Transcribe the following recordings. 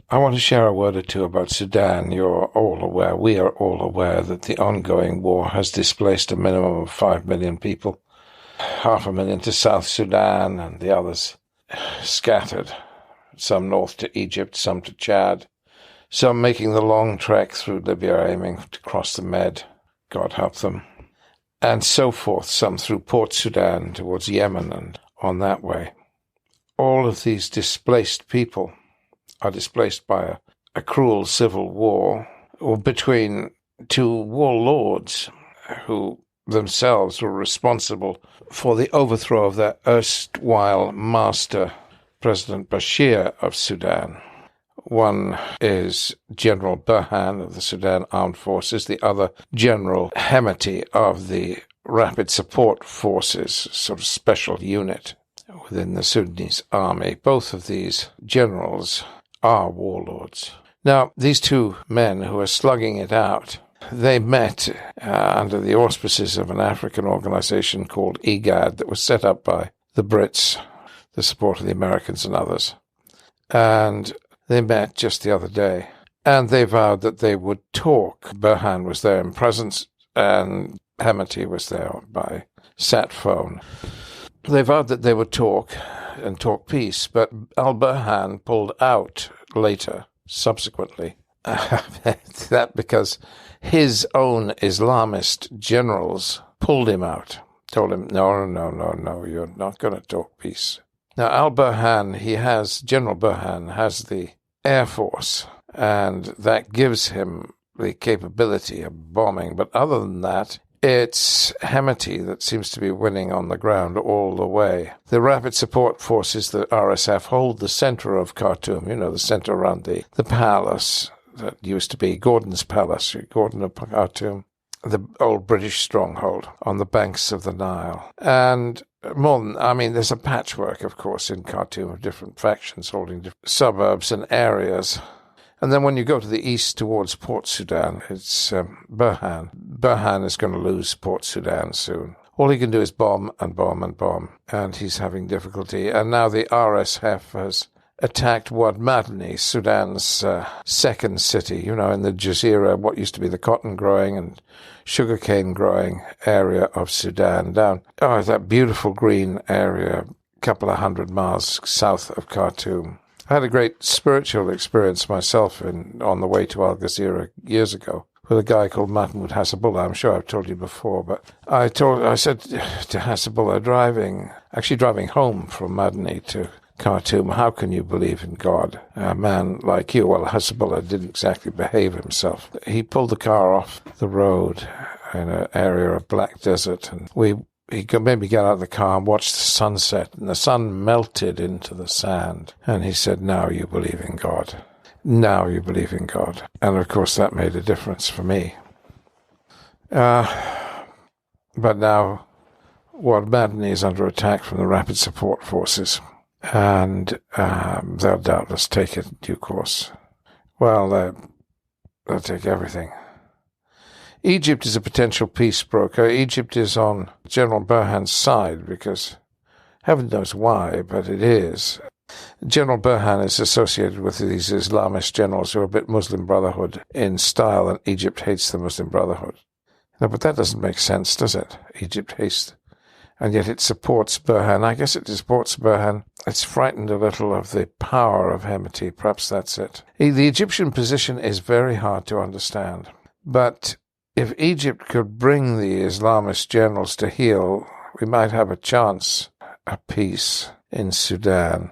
I want to share a word or two about Sudan. We are all aware that the ongoing war has displaced a minimum of 5 million people, 500,000 to South Sudan and the others scattered, some north to Egypt, some to Chad, some making the long trek through Libya aiming to cross the Med, God help them, and so forth, some through Port Sudan towards Yemen and on that way. All of these displaced people are displaced by a cruel civil war or between two warlords who themselves were responsible for the overthrow of their erstwhile master, President Bashir of Sudan. One is General Burhan of the Sudan Armed Forces, the other General Hemeti of the Rapid Support Forces, sort of special unit within the Sudanese army. Both of these generals are warlords. Now, these two men who are slugging it out, they met under the auspices of an African organization called IGAD that was set up by the Brits, the support of the Americans and others. And they met just the other day, and they vowed that they would talk. Burhan was there in presence, and Hemeti was there by sat phone. They vowed that they would talk and talk peace, but al-Burhan pulled out later, subsequently. That because his own Islamist generals pulled him out, told him, no, you're not going to talk peace. Now, General Burhan has the Air Force, and that gives him the capability of bombing. But other than that, it's Hemeti that seems to be winning on the ground all the way. The Rapid Support Forces, the RSF, hold the center of Khartoum, the center around the palace that used to be Gordon's Palace, Gordon of Khartoum, the old British stronghold on the banks of the Nile. And there's a patchwork, of course, in Khartoum of different factions holding different suburbs and areas. And then when you go to the east towards Port Sudan, it's Burhan. Burhan is going to lose Port Sudan soon. All he can do is bomb and bomb and bomb, and he's having difficulty. And now the RSF has attacked Wad Madani, Sudan's second city, in the Jazeera, what used to be the cotton-growing and sugarcane-growing area of Sudan, that beautiful green area, a couple of 100 miles south of Khartoum. I had a great spiritual experience myself on the way to Al Jazeera years ago with a guy called Mahmoud Hasabullah. I'm sure I've told you before, but I said to Hasabullah, driving home from Madani to Khartoum, how can you believe in God? A man like you, well, Hasabullah didn't exactly behave himself. He pulled the car off the road in an area of black desert, and he could maybe get out of the car and watch the sunset, and the sun melted into the sand. And he said, now you believe in God. Now you believe in God. And of course that made a difference for me. But now Wad Madani is under attack from the Rapid Support Forces, and they'll doubtless take it in due course. Well, they'll take everything. Egypt is a potential peace broker. Egypt is on General Burhan's side because heaven knows why, but it is. General Burhan is associated with these Islamist generals who are a bit Muslim Brotherhood in style, and Egypt hates the Muslim Brotherhood. No, but that doesn't make sense, does it? Egypt hates, and yet it supports Burhan. I guess it supports Burhan. It's frightened a little of the power of Hemeti. Perhaps that's it. The Egyptian position is very hard to understand, but if Egypt could bring the Islamist generals to heel, we might have a chance at peace in Sudan.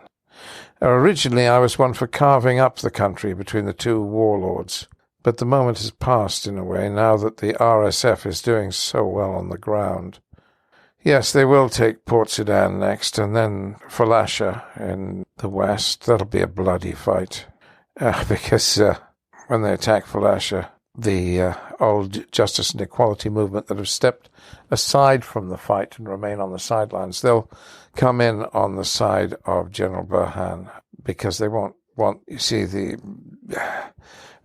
Originally, I was one for carving up the country between the two warlords, but the moment has passed in a way now that the RSF is doing so well on the ground. Yes, they will take Port Sudan next, and then Falasha in the west. That'll be a bloody fight, because when they attack Falasha, the old justice and equality movement that have stepped aside from the fight and remain on the sidelines, they'll come in on the side of General Burhan because they won't want, you see, the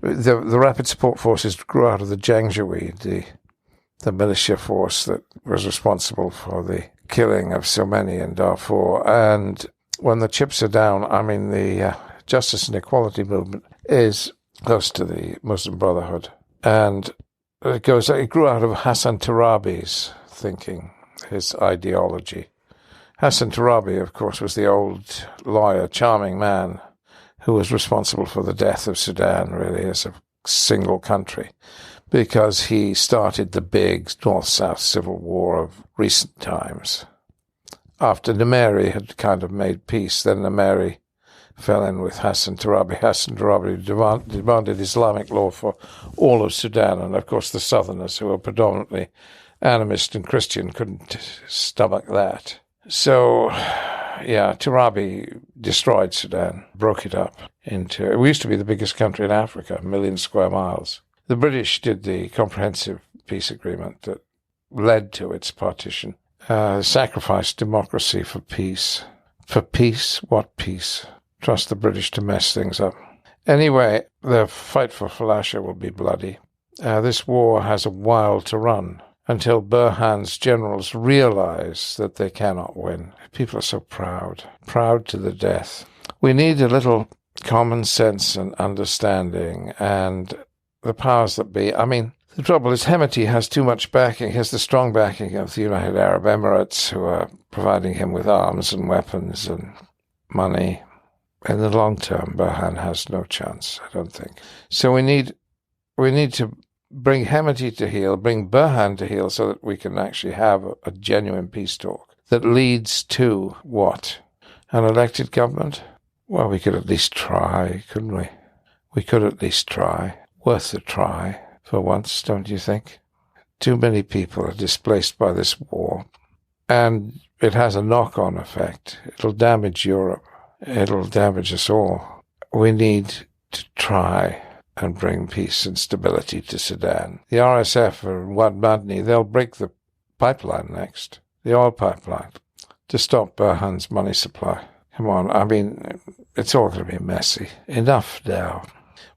Rapid Support Forces grew out of the Janjaweed, the militia force that was responsible for the killing of so many in Darfur. And when the chips are down, the justice and equality movement is close to the Muslim Brotherhood. And it grew out of Hassan Turabi's thinking, his ideology. Hassan Turabi, of course, was the old lawyer, charming man, who was responsible for the death of Sudan, really, as a single country, because he started the big North-South civil war of recent times. After Nimeri had kind of made peace, then Nimeri fell in with Hassan Turabi. Hassan Turabi demanded Islamic law for all of Sudan, and of course the Southerners, who were predominantly animist and Christian, couldn't stomach that. So, yeah, Turabi destroyed Sudan, broke it up into... It used to be the biggest country in Africa, 1 million square miles. The British did the comprehensive peace agreement that led to its partition. Sacrificed democracy for peace. For peace? What peace? Trust the British to mess things up. Anyway, the fight for Falasha will be bloody. This war has a while to run until Burhan's generals realize that they cannot win. People are so proud to the death. We need a little common sense and understanding, and the powers that be. I mean, the trouble is Hemeti has too much backing. He has the strong backing of the United Arab Emirates, who are providing him with arms and weapons and money. In the long term, Burhan has no chance, I don't think. So we need to bring Hemeti to heel, bring Burhan to heel, so that we can actually have a genuine peace talk that leads to what? An elected government? Well, we could at least try, couldn't we? We could at least try. Worth a try, for once, don't you think? Too many people are displaced by this war, and it has a knock-on effect. It'll damage Europe. It'll damage us all. We need to try and bring peace and stability to Sudan. The RSF or Wad Madni, they'll break the pipeline next, the oil pipeline, to stop Burhan's money supply. Come on, I mean, it's all going to be messy. Enough now.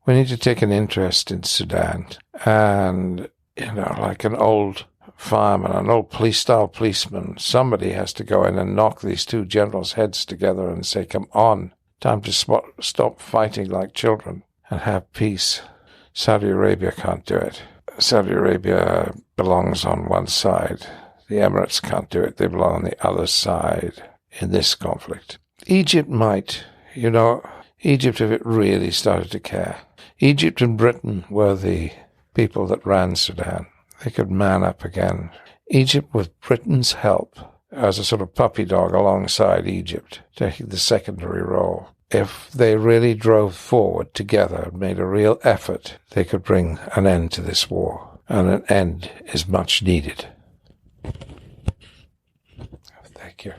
We need to take an interest in Sudan and, like an old fireman, an old police-style policeman, somebody has to go in and knock these two generals' heads together and say, come on, time to stop fighting like children and have peace. Saudi Arabia can't do it. Saudi Arabia belongs on one side. The Emirates can't do it. They belong on the other side in this conflict. Egypt might, Egypt, if it really started to care. Egypt and Britain were the people that ran Sudan. They could man up again. Egypt, with Britain's help, as a sort of puppy dog alongside Egypt, taking the secondary role. If they really drove forward together and made a real effort, they could bring an end to this war. And an end is much needed. Thank you.